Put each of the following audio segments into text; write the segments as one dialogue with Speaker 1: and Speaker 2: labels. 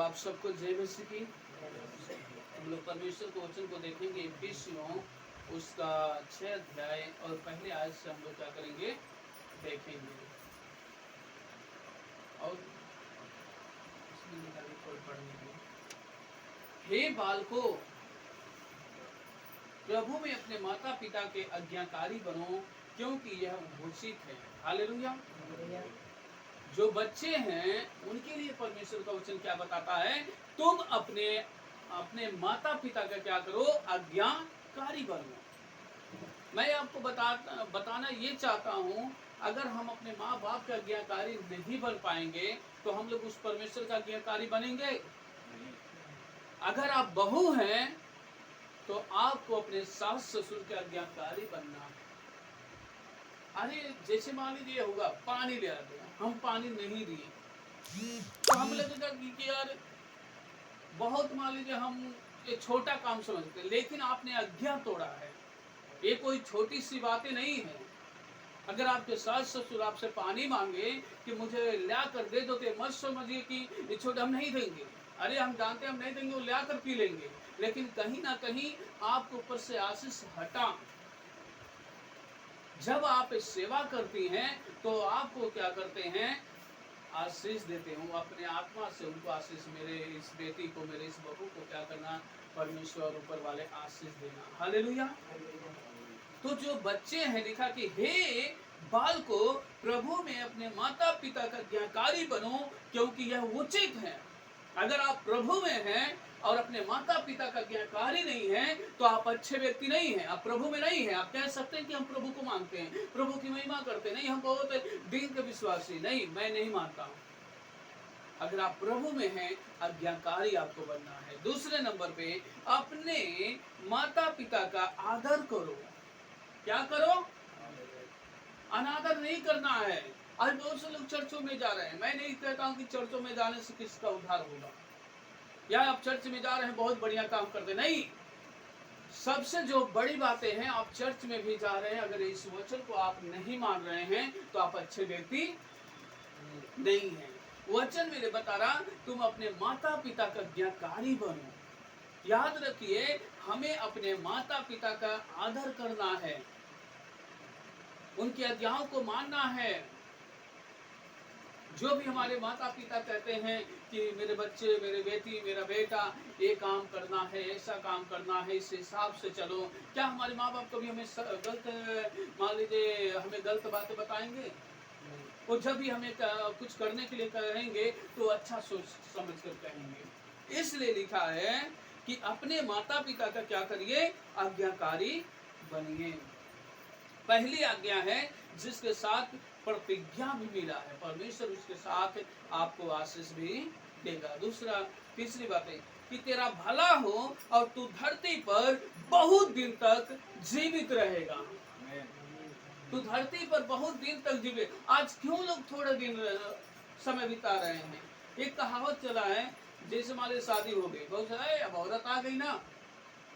Speaker 1: आप सबको जय मसीह की। हम लोग परमेश्वर के वचन को देखेंगे इफिसियों उसका 6 अध्याय और पहले आयत से हम लोग क्या करेंगे देखेंगे। और इसमें निकाली कोई पढ़ने की। हे बालको, प्रभु में अपने माता पिता के आज्ञाकारी बनो, क्योंकि यह उचित है। हालेलुया। जो बच्चे हैं उनके लिए परमेश्वर का वचन क्या बताता है, तुम अपने अपने माता पिता का क्या करो, आज्ञाकारी बनो। मैं आपको बताना ये चाहता हूँ, अगर हम अपने माँ बाप के आज्ञाकारी नहीं बन पाएंगे तो हम लोग उस परमेश्वर का आज्ञाकारी बनेंगे। अगर आप बहू हैं तो आपको अपने सास ससुर के आज्ञाकारी बनना है। अरे जैसे मान लीजिए होगा पानी ले आते हैं, हम पानी नहीं दिए तो हम लगेगा कि यार बहुत, मान लीजिए हम ये छोटा काम समझते हैं, लेकिन आपने आज्ञा तोड़ा है। ये कोई छोटी सी बातें नहीं है। अगर आपके सास ससुर आपसे पानी मांगे कि मुझे ला कर दे दो, तो मत समझिए कि ये छोटा, हम नहीं देंगे। अरे हम जानते हैं हम नहीं देंगे, वो ला कर पी लेंगे, लेकिन कहीं ना कहीं आपके ऊपर से आशीष हटा। जब आप सेवा करती हैं तो आपको क्या करते हैं, आशीष देते हूँ अपने आत्मा से उनको आशीष। मेरे इस बेटी को, मेरे इस बहू को क्या करना, परमेश्वर ऊपर वाले आशीष देना। हालेलुया। तो जो बच्चे हैं, लिखा कि हे बालको, प्रभु में अपने माता पिता का आज्ञाकारी बनो, क्योंकि यह उचित है। अगर आप प्रभु में हैं और अपने माता पिता का आज्ञाकारी नहीं है तो आप अच्छे व्यक्ति नहीं हैं, आप प्रभु में नहीं हैं। आप कह सकते हैं कि हम प्रभु को मानते हैं, प्रभु की महिमा करते हैं, नहीं हम बहुत दीन के विश्वासी, नहीं, मैं नहीं मानता हूँ। अगर आप प्रभु में हैं, आज्ञाकारी आपको बनना है। दूसरे नंबर पे, अपने माता पिता का आदर करो। क्या करो? अनादर नहीं करना है। आज बहुत से लोग चर्चों में जा रहे हैं। मैं नहीं कहता हूँ कि चर्चों में जाने से किसका उद्धार होगा, या आप चर्च में जा रहे हैं बहुत बढ़िया काम करते, नहीं। सबसे जो बड़ी बातें हैं, आप चर्च में भी जा रहे हैं, अगर इस वचन को आप नहीं मान रहे हैं तो आप अच्छे व्यक्ति नहीं हैं। वचन मेरे बता रहा, तुम अपने माता पिता का आज्ञाकारी बनो। याद रखिए, हमें अपने माता पिता का आदर करना है, उनकी आज्ञाओं को मानना है। जो भी हमारे माता पिता कहते हैं कि मेरे बच्चे, मेरे बेटी, मेरा बेटा, ये काम करना है, ऐसा काम करना है, इस हिसाब से चलो। क्या हमारे माँ बाप कभी हमें गलत, मान लीजिए हमें गलत बातें बताएंगे? वो जब भी हमें कुछ करने के लिए कहेंगे तो अच्छा सोच समझ कर कहेंगे। इसलिए लिखा है कि अपने माता पिता का क्या करिए, आज्ञाकारी बनिए। पहली आज्ञा है जिसके साथ प्रतिज्ञा भी मिला है, परमेश्वर उसके साथ आपको आशीष भी देगा। तीसरी बात है कि तेरा भला हो और तू धरती पर बहुत दिन तक जीवित रहेगा। तू धरती पर बहुत दिन तक जीवित। आज क्यों लोग थोड़े दिन समय बिता रहे हैं? एक कहावत चला है, जैसे हमारे शादी हो गई, बहुत है, अब औरत आ गई ना,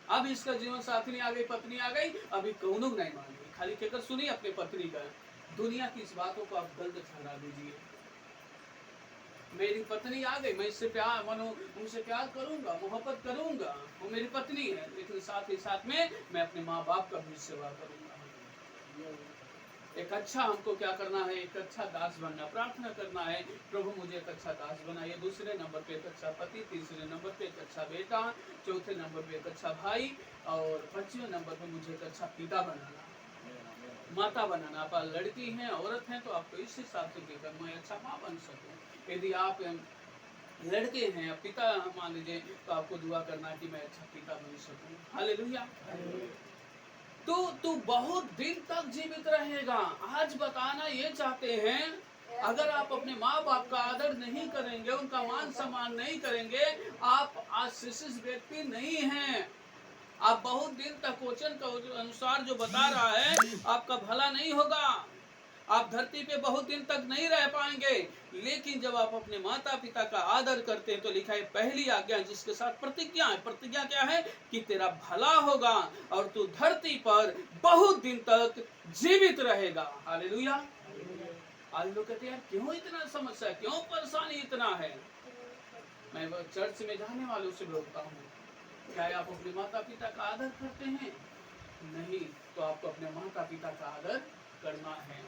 Speaker 1: अब इसका जीवन साथी आ गई, पत्नी आ गई, अभी कौन नहीं मान गई, खाली कहकर सुनिए अपने पत्नी का। दुनिया की इस बातों को आप गलत ठहरा दीजिए। मेरी पत्नी आ गई, मैं इससे प्यार उनसे प्यार करूंगा, मोहब्बत करूंगा, वो मेरी पत्नी है, लेकिन साथ ही साथ में मैं अपने माँ बाप का भी सेवा करूंगा। एक अच्छा हमको क्या करना है, एक अच्छा दास बनना, प्रार्थना करना है, प्रभु मुझे एक अच्छा दास बनाइए। दूसरे नंबर पे एक अच्छा पति, तीसरे नंबर पे एक अच्छा बेटा, चौथे नंबर पे एक अच्छा भाई, और 5वें नंबर पे मुझे एक अच्छा पिता बनाना, माता बनाना। आप लड़की हैं, औरत हैं, तो आपको इस हिसाब से देखकर मैं अच्छा माँ बन सकूं। यदि आप लड़के हैं, पिता मान लीजिए, तो आपको दुआ करना है कि मैं अच्छा पिता बन सकूं। हालेलुया। तो तू बहुत दिन तक जीवित रहेगा। आज बताना ये चाहते हैं, अगर आप अपने माँ बाप का आदर नहीं करेंगे, उनका मान सम्मान नहीं करेंगे, आप आशीषित व्यक्ति नहीं हैं। आप बहुत दिन तक वचन के अनुसार जो बता रहा है, आपका भला नहीं होगा। आप धरती पे बहुत दिन तक नहीं रह पाएंगे। लेकिन जब आप अपने माता पिता का आदर करते हैं तो लिखा है पहली आज्ञा जिसके साथ प्रतिज्ञा है। प्रतिज्ञा क्या है? कि तेरा भला होगा और तू धरती पर बहुत दिन तक जीवित रहेगा। हालेलुया। आज लोग कहते हैं क्यों इतना समस्या, क्यों परेशानी इतना है? मैं चर्च में जाने वालों से बोलता हूँ, क्या आप अपने माता पिता का आदर करते हैं? नहीं, तो आपको अपने माता पिता का आदर करना है।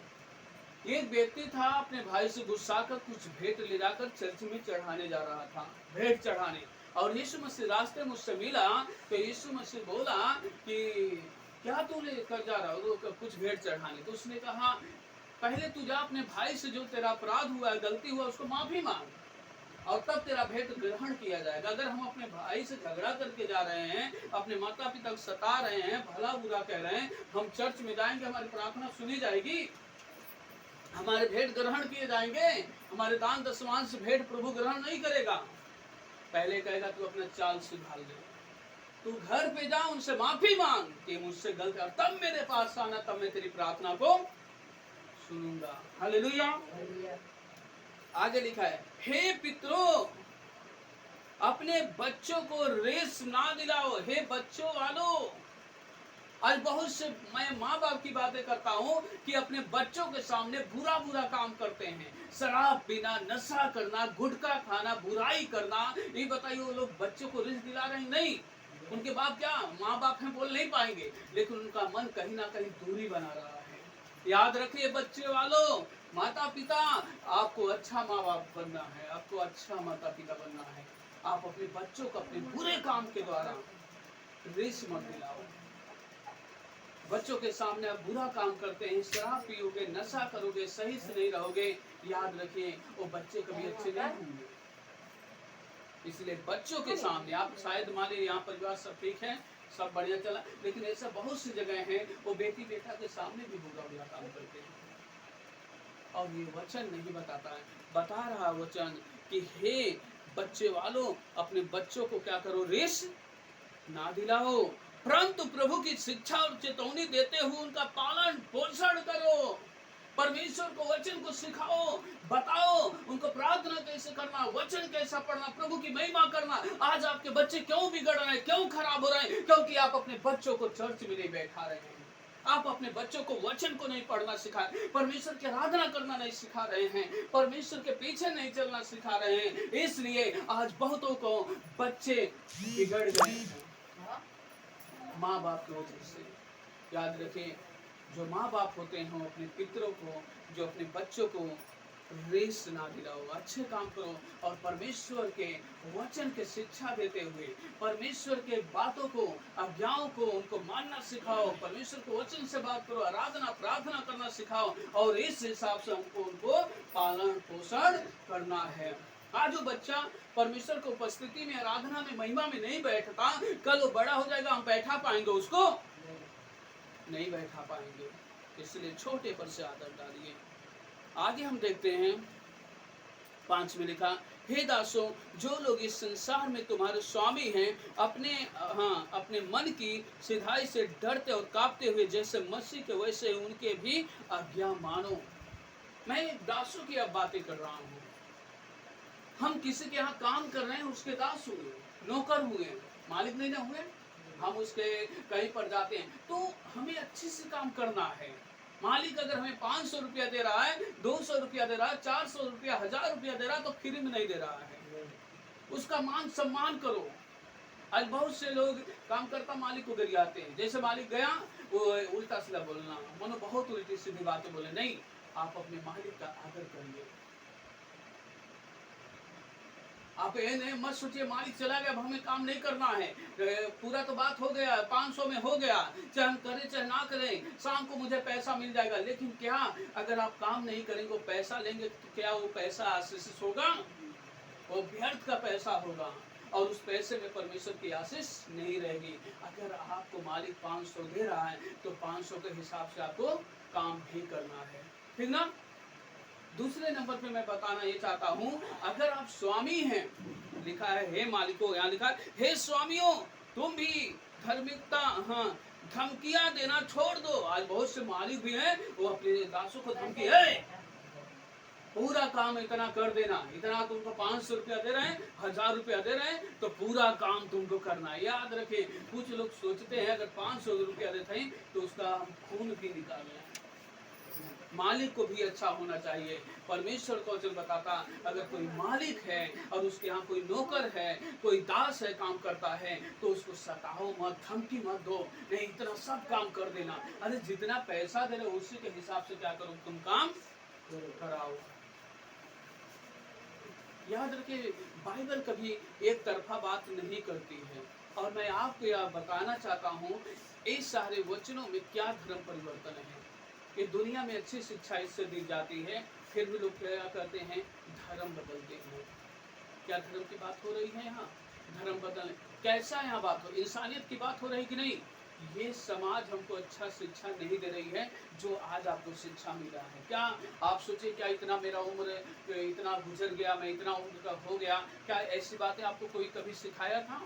Speaker 1: एक व्यक्ति था, अपने भाई से गुस्सा कर कुछ भेंट ले जाकर चर्च में चढ़ाने जा रहा था, भेंट चढ़ाने। और यीशु मसीह रास्ते में उससे मिला, तो यीशु मसीह बोला कि क्या तू लेकर जा रहा हो कुछ भेंट चढ़ाने? तो उसने कहा, पहले तू जा अपने भाई से जो तेरा अपराध हुआ है, गलती हुआ, उसको माफी मांग, और तब तेरा भेंट ग्रहण किया जाएगा। अगर हम अपने भाई से झगड़ा करके जा रहे हैं, अपने माता पिता को सता रहे हैं, भला बुरा कह रहे हैं, हम चर्च में जाएंगे, हमारी प्रार्थना सुनी जाएगी, हमारे भेंट ग्रहण किए जाएंगे, हमारे दान दशमांश भेंट प्रभु ग्रहण नहीं करेगा। पहले कहेगा तू अपना चाल सुधार ले, तू घर पे जा, उनसे माफी मांग कि मुझसे गलती, और तब मेरे पास आना, तब मैं तेरी प्रार्थना को सुनूंगा। हालेलुया। आगे लिखा है, हे पितरों, अपने बच्चों को रेस ना दिलाओ। हे बच्चों वालों, आज बहुत से मैं माँ बाप की बातें करता हूँ कि अपने बच्चों के सामने बुरा बुरा काम करते हैं, शराब पीना, नशा करना, गुटखा खाना, बुराई करना। ये बताइए, वो लोग बच्चों को रेस दिला रहे हैं? नहीं। उनके बाप क्या माँ बाप हैं, बोल नहीं पाएंगे, लेकिन उनका मन कहीं ना कहीं दूरी बना रहा है। याद रखिए बच्चे वालों, माता पिता, आपको अच्छा माँ बाप बनना है, आपको अच्छा माता पिता बनना है। आप अपने बच्चों को अपने बुरे काम के द्वारा रेस मत दिलाओ। बच्चों के सामने आप बुरा काम करते हैं, शराब पियोगे, नशा करोगे, सही से नहीं रहोगे, याद रखिए वो बच्चे कभी अच्छे नहीं होंगे। इसलिए बच्चों के सामने आप, शायद मान लीजिए यहाँ परिवार सब ठीक है, सब बढ़िया चला, लेकिन ऐसा बहुत सी जगह है वो बेटी बेटा के सामने भी बुरा बुरा काम करते हैं। और ये वचन नहीं बताता है, बता रहा वचन कि हे बच्चे वालों, अपने बच्चों को क्या करो, रेस ना दिलाओ, परंतु प्रभु की शिक्षा और चेतावनी देते हुए उनका पालन पोषण करो। परमेश्वर को वचन को सिखाओ, बताओ उनको प्रार्थना कैसे करना, वचन कैसा पढ़ना, प्रभु की महिमा करना। आज आपके बच्चे क्यों बिगड़ रहे हैं, क्यों खराब हो रहे हैं? क्योंकि आप अपने बच्चों को चर्च में नहीं बैठा रहे हैं, आप अपने बच्चों को वचन को नहीं पढ़ना सिखा, परमेश्वर की आराधना करना नहीं सिखा रहे हैं, परमेश्वर के पीछे नहीं चलना सिखा रहे हैं। इसलिए आज बहुतों को बच्चे बिगड़ गए हैं माँ बाप की वजह से। याद रखें, जो माँ बाप होते हैं वो अपने पितरों को, जो अपने बच्चों को रेस ना दिलाओ, अच्छे काम करो, और परमेश्वर के वचन के शिक्षा देते हुए परमेश्वर के बातों को, आज्ञाओं को उनको मानना सिखाओ, परमेश्वर को वचन से बात करो, आराधना प्रार्थना करना सिखाओ, और इस हिसाब से हमको उनको पालन पोषण करना है। आज जो बच्चा परमेश्वर की उपस्थिति में, आराधना में, महिमा में नहीं बैठता, कल वो बड़ा हो जाएगा, हम बैठा पाएंगे उसको? नहीं बैठा पाएंगे। इसलिए छोटे पर से आदर डालिए। आगे हम देखते हैं 5 में लिखा, हे दासों, जो लोग इस संसार में तुम्हारे स्वामी हैं, अपने मन की सिधाई से डरते और कांपते हुए जैसे मसीह के, वैसे उनके भी आज्ञा मानो। मैं दासों की अब बातें कर रहा हूँ। हम किसी के यहाँ काम कर रहे हैं, उसके दास हुए, नौकर हुए, मालिक नहीं ना हुए। हम उसके कहीं पर जाते हैं तो हमें अच्छे से काम करना है। मालिक अगर हमें 500 रुपया दे रहा है, 200 रुपया दे रहा है, 400 रुपया, 1000 रुपया दे रहा है, तो फ्री में नहीं दे रहा है, उसका मान सम्मान करो। आज बहुत से लोग काम करता मालिक को गरियाते हैं, जैसे मालिक गया वो उल्टा सीधा बोलना, मनो बहुत उल्टी सीधी बातें बोले। नहीं, आप अपने मालिक का आदर करिए। आप ये नहीं मत सोचिए मालिक चला गया, अब हमें काम नहीं करना है, पूरा तो बात हो गया, 500 में हो गया, चाहे हम करें चाहे ना करें, शाम को मुझे पैसा मिल जाएगा। लेकिन क्या अगर आप काम नहीं करेंगे, पैसा लेंगे, तो क्या वो पैसा आशीष होगा? वो व्यर्थ का पैसा होगा, और उस पैसे में परमेश्वर की आशीष नहीं रहेगी। अगर आपको मालिक 500 दे रहा है तो 500 के हिसाब से आपको काम भी करना है, ठीक ना? दूसरे नंबर पे मैं बताना ये चाहता हूँ, अगर आप स्वामी हैं, लिखा है हे मालिकों, यहाँ लिखा है हे स्वामियों, तुम भी धार्मिकता, धमकियां देना छोड़ दो। आज बहुत से मालिक भी हैं, वो अपने दासों को धमकी है, पूरा काम इतना कर देना, इतना तुमको 500 रुपया दे रहे हैं, 1000 रुपया दे रहे हैं, तो पूरा काम तुमको करना है। याद रखे, कुछ लोग सोचते हैं अगर 500 रुपया देते हैं तो उसका हम खून भी निकाल रहे हैं, मालिक को भी अच्छा होना चाहिए। परमेश्वर का वचन बताता, अगर कोई मालिक है और उसके यहाँ कोई नौकर है, कोई दास है, काम करता है, तो उसको सताओ मत, धमकी मत दो, नहीं इतना सब काम कर देना। अरे जितना पैसा दे रहे उसी के हिसाब से क्या करो, तुम काम कराओ। याद रखिए, बाइबल कभी एक तरफा बात नहीं करती है। और मैं आपको यह बताना चाहता हूँ, इस सारे वचनों में क्या धर्म परिवर्तन है। कि दुनिया में अच्छी शिक्षा इससे दी जाती है, फिर भी लोग क्या करते हैं, धर्म बदलते हैं। क्या धर्म की बात हो रही है यहाँ? धर्म बदल कैसा यहाँ बात हो, इंसानियत की बात हो रही कि नहीं? ये समाज हमको अच्छा शिक्षा नहीं दे रही है जो आज आपको शिक्षा मिला है। क्या आप सोचे, क्या इतना मेरा उम्र इतना गुजर गया, मैं इतना उम्र का हो गया, क्या ऐसी बातें आपको कोई कभी सिखाया था,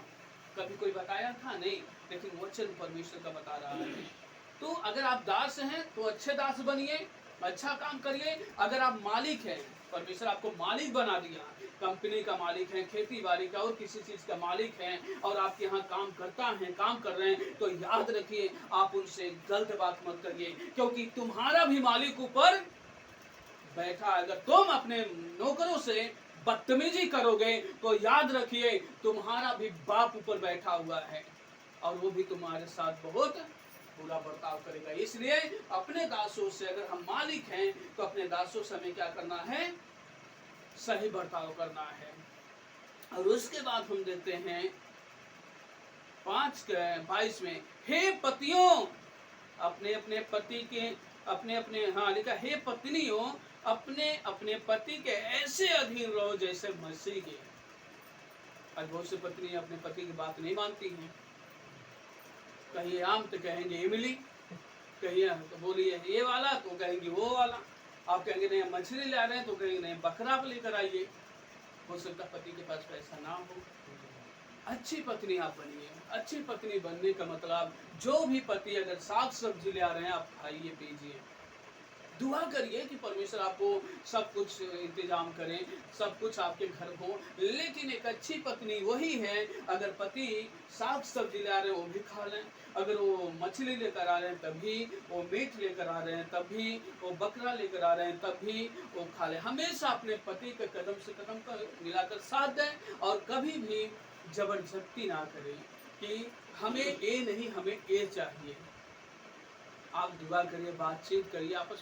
Speaker 1: कभी कोई बताया था? नहीं। लेकिन वचन परमेश्वर का बता रहा है। तो अगर आप दास हैं तो अच्छे दास बनिए, अच्छा काम करिए। अगर आप मालिक हैं, परमेश्वर आपको मालिक बना दिया, कंपनी का मालिक है, खेती बाड़ी का और किसी चीज का मालिक है, और आपके यहाँ काम कर रहे हैं, तो याद रखिए आप उनसे गलत बात मत करिए, क्योंकि तुम्हारा भी मालिक ऊपर बैठा। अगर तुम अपने नौकरों से बदतमीजी करोगे तो याद रखिए तुम्हारा भी बाप ऊपर बैठा हुआ है, और वो भी तुम्हारे साथ बहुत बुरा बर्ताव करेगा। इसलिए अपने दासों से, अगर हम मालिक हैं तो अपने दासों से हमें क्या करना है, सही बर्ताव करना है। और उसके बाद हम देखते हैं 5:22 में, हे पतियों अपने अपने पति के लिखा, हे पत्नियों अपने अपने पति के ऐसे अधीन रहो जैसे मसीह के। आज बहुत सी पत्नी अपने पति की बात नहीं मानती हैं। कहिए आम तो कहेंगे इमली, कहिए तो बोलिए ये वाला तो कहेंगे वो वाला, आप कहेंगे नहीं मछली ला रहे हैं तो कहेंगे नहीं बकरा लेकर आइए। हो सकता पति के पास पैसा ना हो। अच्छी पत्नी आप बनिए। अच्छी पत्नी बनने का मतलब, जो भी पति अगर साग सब्जी ले आ रहे हैं आप खाइए पीजिए, दुआ करिए कि परमेश्वर आपको सब कुछ इंतजाम करें, सब कुछ आपके घर हो। लेकिन एक अच्छी पत्नी वही है, अगर पति साग सब्जी ले आ रहे हैं वो भी खा लें, अगर वो मछली लेकर आ रहे हैं तभी, वो मीट लेकर आ रहे हैं तभी, वो बकरा लेकर आ रहे हैं तभी वो खा लें। हमेशा अपने पति के कदम से कदम मिलाकर साथ दें, और कभी भी जबरदस्ती ना करें कि हमें ये नहीं, हमें ये चाहिए। आप दुआ करिए, बातचीत करिए, आपस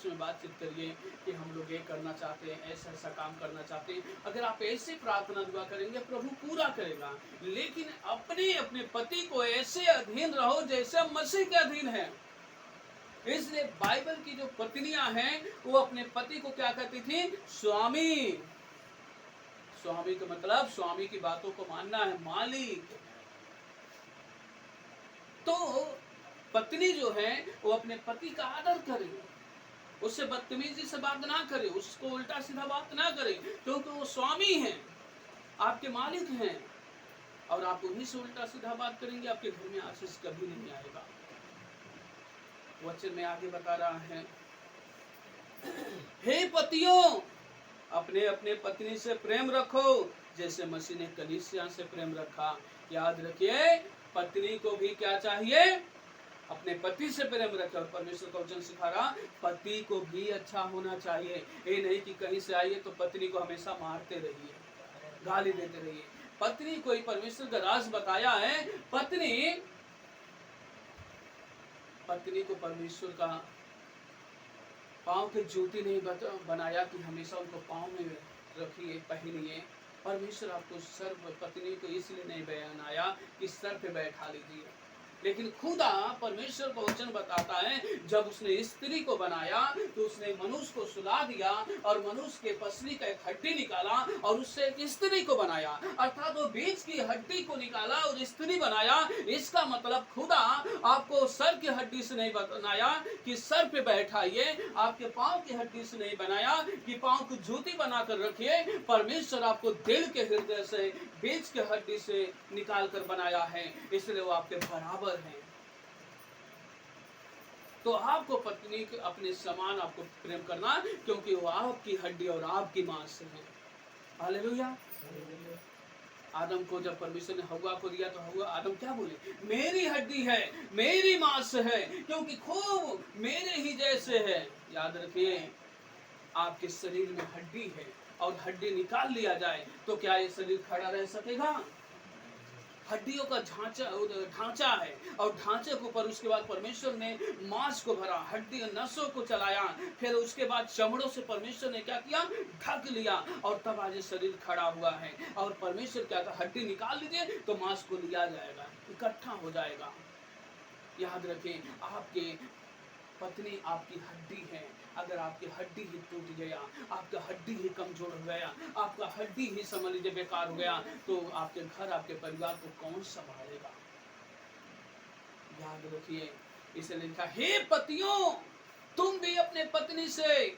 Speaker 1: में बातचीत करिए कि हम लोग ये करना चाहते हैं, ऐसा ऐसा काम करना चाहते हैं। अगर आप ऐसे प्रार्थना दुआ करेंगे प्रभु पूरा करेगा। लेकिन अपने अपने पति को ऐसे अधीन रहो जैसे मसीह के अधीन है। इसलिए बाइबल की जो पत्नियां हैं वो अपने पति को क्या कहती थी, स्वामी। स्वामी का मतलब स्वामी की बातों को मानना है, मालिक। तो पत्नी जो है वो अपने पति का आदर करे, उससे बदतमीजी से बात ना करे, उसको उल्टा सीधा बात ना करे, क्योंकि वो स्वामी हैं, आपके मालिक हैं। और आप उन्हीं से उल्टा सीधा बात करेंगे, आपके घर में आशीष कभी नहीं आएगा। वचन में आगे बता रहा है, हे पतियों अपने अपने पत्नी से प्रेम रखो जैसे मसीह ने कलीसिया से प्रेम रखा। याद रखिए पत्नी को भी क्या चाहिए, अपने पति से प्रेम रखे। और परमेश्वर का वचन सिखा रहा, पति को भी अच्छा होना चाहिए। ये नहीं कि कहीं से आइए तो पत्नी को हमेशा मारते रहिए, गाली देते रहिए। पत्नी को ही परमेश्वर का राज बताया है। पत्नी को परमेश्वर का पाँव के जूती नहीं बनाया कि हमेशा उनको पाँव में रखिए, पहनिए। परमेश्वर आपको सर पत्नी को इसलिए नहीं बनाया कि सर पे बैठा लीजिए, लेकिन खुदा परमेश्वर का वचन बताता है जब उसने स्त्री को बनाया तो उसने मनुष्य को सुला दिया और मनुष्य के पसली का एक हड्डी निकाला और उससे एक स्त्री को बनाया, अर्थात वो बीच की हड्डी को निकाला और स्त्री बनाया। इसका मतलब खुदा आपको सर की हड्डी से नहीं बनाया कि सर पे बैठाइए, आपके पाँव की हड्डी से नहीं बनाया कि पाँव को जूती बनाकर रखिए। परमेश्वर आपको दिल के हृदय से, बीच के हड्डी से निकाल कर बनाया है, इसलिए वो आपके बराबर है। तो आपको पत्नी के अपने समान आपको प्रेम करना, क्योंकि वो आपकी हड्डी और आपकी मांस है। हालेलुया। आदम को जब परमेश्वर ने हव्वा को दिया तो हव्वा आदम क्या बोले, मेरी हड्डी है, मेरी मांस है, क्योंकि खूब मेरे ही जैसे है। याद रखिए, आपके शरीर में हड्डी है और हड्डी निकाल लिया जाए तो क्या ये शरीर खड़ा रह सकेगा? हड्डियों का ढांचा है और ढांचे के ऊपर उसके बाद परमेश्वर ने मांस को भरा, हड्डी नसों को चलाया, फिर उसके बाद चमड़ों से परमेश्वर ने क्या किया, ढक लिया, और तब आज शरीर खड़ा हुआ है। और परमेश्वर क्या था, हड्डी निकाल लीजिए तो मांस को लिया जाएगा, इकट्ठा हो जाएगा। याद रखें, आपके पत्नी आपकी हड्डी है। अगर आपकी हड्डी ही टूट गया, आपका हड्डी ही कमजोर हो गया, आपका हड्डी ही समझ लीजिए बेकार हो गया, तो आपके घर, आपके परिवार को कौन संभालेगा? याद रखिए, इसलिए लिखा, हे पतियों, तुम भी अपने पत्नी से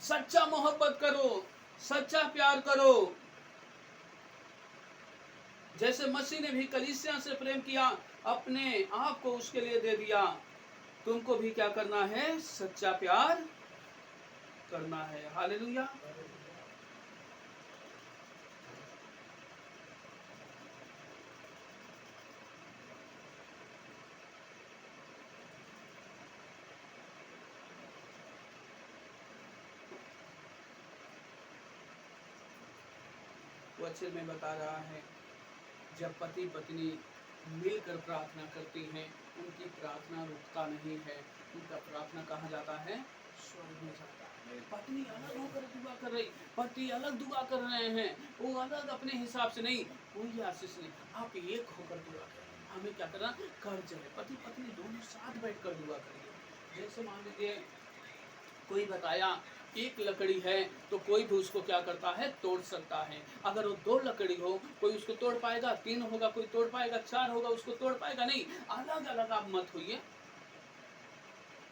Speaker 1: सच्चा मोहब्बत करो, सच्चा प्यार करो, जैसे मसीह ने भी कलीसिया से प्रेम किया, अपने आप को उसके लिए दे दिया। तुमको भी क्या करना है? सच्चा प्यार करना है। हालेलुया। वचन में बता रहा है, जब पति पत्नी मिलकर प्रार्थना करती हैं, उनकी प्रार्थना रुकता नहीं है, उनका प्रार्थना कहाँ जाता है? स्वर्ग में जाता है। पत्नी अलग होकर दुआ कर रही, पति अलग दुआ कर रहे हैं, वो अलग अपने हिसाब से नहीं, कोई आशीष नहीं, आप एक होकर दुआ करें। हमें क्या करना? कर्ज है, पति पत्नी दोनों साथ बैठकर दुआ करिए। जैसे मान लीजिए कोई बताया एक लकड़ी है तो कोई भी उसको क्या करता है? तोड़ सकता है। अगर वो 2 लकड़ी हो, कोई उसको तोड़ पाएगा? 3 होगा कोई तोड़ पाएगा? 4 होगा उसको तोड़ पाएगा? नहीं। अलग अलग आप मत होइए,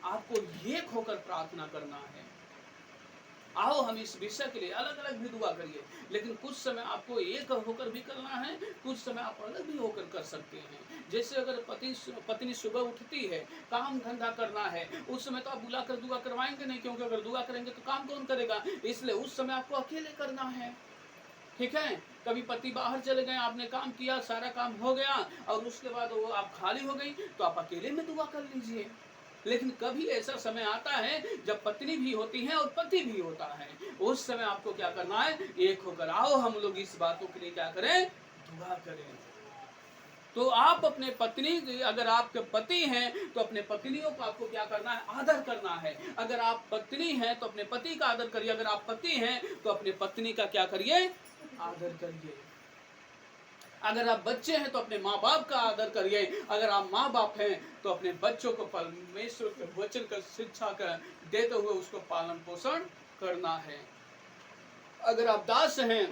Speaker 1: आपको एक होकर प्रार्थना करना है। आओ हम इस विषय के लिए अलग अलग भी दुआ करिए, लेकिन कुछ समय आपको एक होकर भी करना है, कुछ समय आप अलग भी होकर कर सकते हैं। जैसे अगर पत्नी सुबह उठती है, काम धंधा करना है, उस समय तो आप बुलाकर दुआ करवाएंगे नहीं, क्योंकि अगर दुआ करेंगे तो काम कौन करेगा? इसलिए उस समय आपको अकेले करना है। ठीक है? कभी पति बाहर चले गए, आपने काम किया, सारा काम हो गया, और उसके बाद वो आप खाली हो गई, तो आप अकेले में दुआ कर लीजिए। लेकिन कभी ऐसा समय आता है जब पत्नी भी होती है और पति भी होता है, उस समय आपको क्या करना है? एक होकर आओ हम लोग इस बातों के लिए क्या करें? दुआ करें। तो आप अपने पत्नी, अगर आपके पति हैं तो अपने पत्नियों को आपको क्या करना है? आदर करना है। अगर आप पत्नी हैं तो अपने पति का आदर करिए, अगर आप पति हैं तो अपने पत्नी का क्या करिए? आदर करिए। अगर आप बच्चे हैं तो अपने माँ बाप का आदर करिए, अगर आप माँ बाप हैं तो अपने बच्चों को परमेश्वर के वचन का शिक्षा कर देते हुए उसको पालन पोषण करना है। अगर आप दास हैं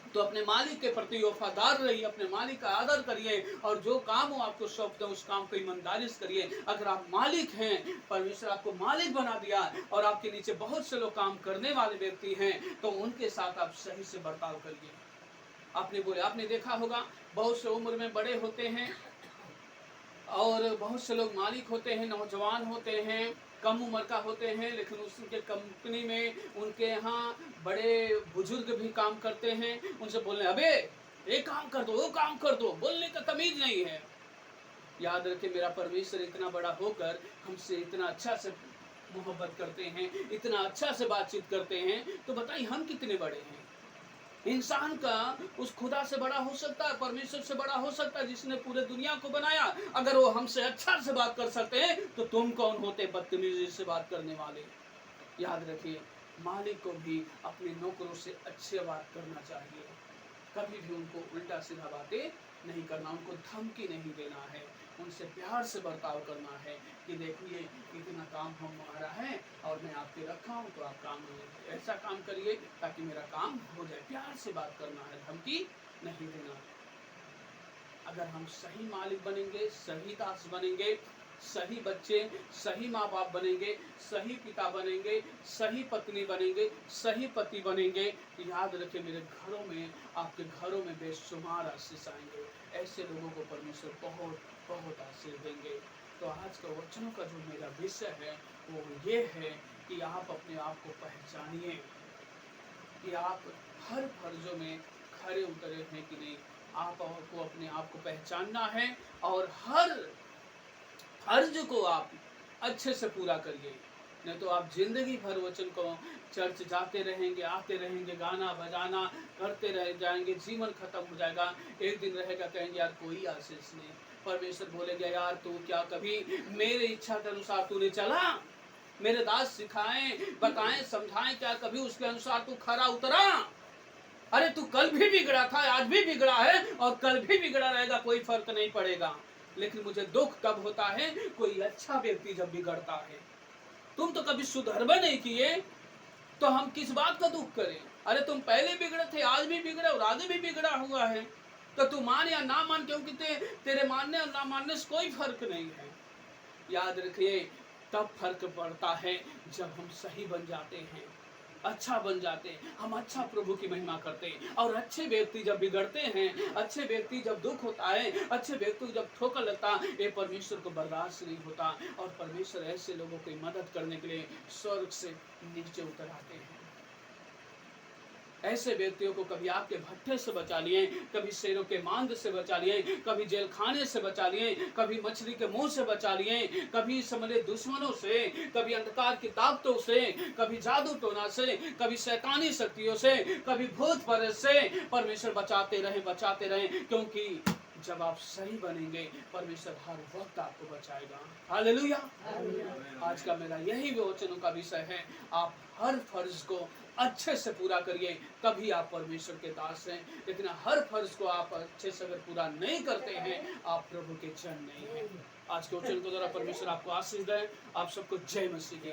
Speaker 1: तो अपने मालिक के प्रति वफादार रहिए, अपने मालिक का आदर करिए, और जो काम वो आपको सौंपते हैं उस काम को ईमानदारी से करिए। अगर आप मालिक हैं, परमेश्वर आपको मालिक बना दिया और आपके नीचे बहुत से लोग काम करने वाले व्यक्ति हैं, तो उनके साथ आप सही से बर्ताव करिए। आपने देखा होगा, बहुत से उम्र में बड़े होते हैं और बहुत से लोग मालिक होते हैं, नौजवान होते हैं, कम उम्र का होते हैं, लेकिन उसके कंपनी में उनके यहाँ बड़े बुजुर्ग भी काम करते हैं। उनसे बोलने, अबे ये काम कर दो, वो काम कर दो, बोलने का तमीज नहीं है। याद रखें, मेरा परमेश्वर इतना बड़ा होकर हमसे इतना अच्छा से मोहब्बत करते हैं, इतना अच्छा से बातचीत करते हैं, तो बताइए हम कितने बड़े हैं? इंसान का उस खुदा से बड़ा हो सकता है, परमेश्वर से बड़ा हो सकता है जिसने पूरे दुनिया को बनाया। अगर वो हमसे अच्छा से बात कर सकते हैं तो तुम कौन होते बदतमीजी से बात करने वाले? याद रखिए, मालिक को भी अपने नौकरों से अच्छे बात करना चाहिए, कभी भी उनको उल्टा सीधा बातें नहीं करना, उनको धमकी नहीं देना है, उनसे प्यार से बर्ताव करना है कि देखिए इतना काम हमारा है और मैं आपके रखा हूँ, तो आप काम ऐसा काम करिए ताकि मेरा काम हो जाए। प्यार से बात करना है, धमकी नहीं देना। अगर हम सही मालिक बनेंगे, सही दास बनेंगे, सही बच्चे, सही माँ बाप बनेंगे, सही पिता बनेंगे, सही पत्नी बनेंगे, सही पति बनेंगे, याद रखें मेरे घरों में, आपके घरों में बेशुमार आशीष आएंगे। ऐसे लोगों को परमेश्वर बहुत बहुत आशीष देंगे। तो आज का वचनों का जो मेरा विषय है वो ये है कि आप अपने आप को पहचानिए कि आप हर फर्जों में खरे उतरे हैं कि नहीं। आपको अपने आप को पहचानना है और हर फर्ज को आप अच्छे से पूरा करिए, नहीं तो आप जिंदगी भर वचन को चर्च जाते रहेंगे, आते रहेंगे, गाना बजाना करते रह जाएंगे, जीवन खत्म हो जाएगा। एक दिन रहेगा कहेंगे यार कोई आशीष नहीं। परमेश्वर बोलेगा यार तू क्या कभी मेरे इच्छा के अनुसार तूने चला? मेरे दास सिखाएं, बताएं, समझाएं, क्या कभी उसके अनुसार तू खरा उतरा? अरे तू कल भी बिगड़ा था, आज भी बिगड़ा है और कल भी बिगड़ा रहेगा, कोई फर्क नहीं पड़ेगा। लेकिन मुझे दुख तब होता है कोई अच्छा व्यक्ति जब बिगड़ता है। तुम तो कभी सुधरवा नहीं किए तो हम किस बात का दुख करें? अरे तुम पहले बिगड़े थे, आज भी बिगड़े और आगे भी बिगड़ा हुआ है, तो तू मान या ना मान, क्योंकि तेरे मानने और ना मानने से कोई फर्क नहीं है। याद रखिए तब फर्क पड़ता है जब हम सही बन जाते हैं, अच्छा बन जाते हैं, हम अच्छा प्रभु की महिमा करते हैं। और अच्छे व्यक्ति जब बिगड़ते हैं, अच्छे व्यक्ति जब दुख होता है, अच्छे व्यक्ति जब ठोकर लगता, ये परमेश्वर को बर्दाश्त नहीं होता और परमेश्वर ऐसे लोगों की मदद करने के लिए स्वर्ग से नीचे उतर आते हैं। ऐसे व्यक्तियों को कभी आपके भट्ठे से बचा लिए, कभी शेरों के मांद से बचा लिए, कभी जेल खाने से बचा लिए, कभी मछली के मुंह से बचा लिए, कभी समरे दुश्मनों से, कभी अंधकार की ताकतों से, कभी जादू टोना से, कभी शैतानी शक्तियों से, कभी भूत परस से। परमेश्वर बचाते रहे, क्योंकि जब आप सही बनेंगे परमेश्वर हर वक्त आपको बचाएगा। हालेलुया। आज का मेरा यही वचनों का विषय है, आप हर फर्ज को अच्छे से पूरा करिए, तभी आप परमेश्वर के दास हैं। लेकिन हर फर्ज को आप अच्छे से अगर पूरा नहीं करते हैं, आप प्रभु के जन नहीं हैं। आज के वचन को द्वारा परमेश्वर आपको आशीष दे। आप सबको जय मसीह की।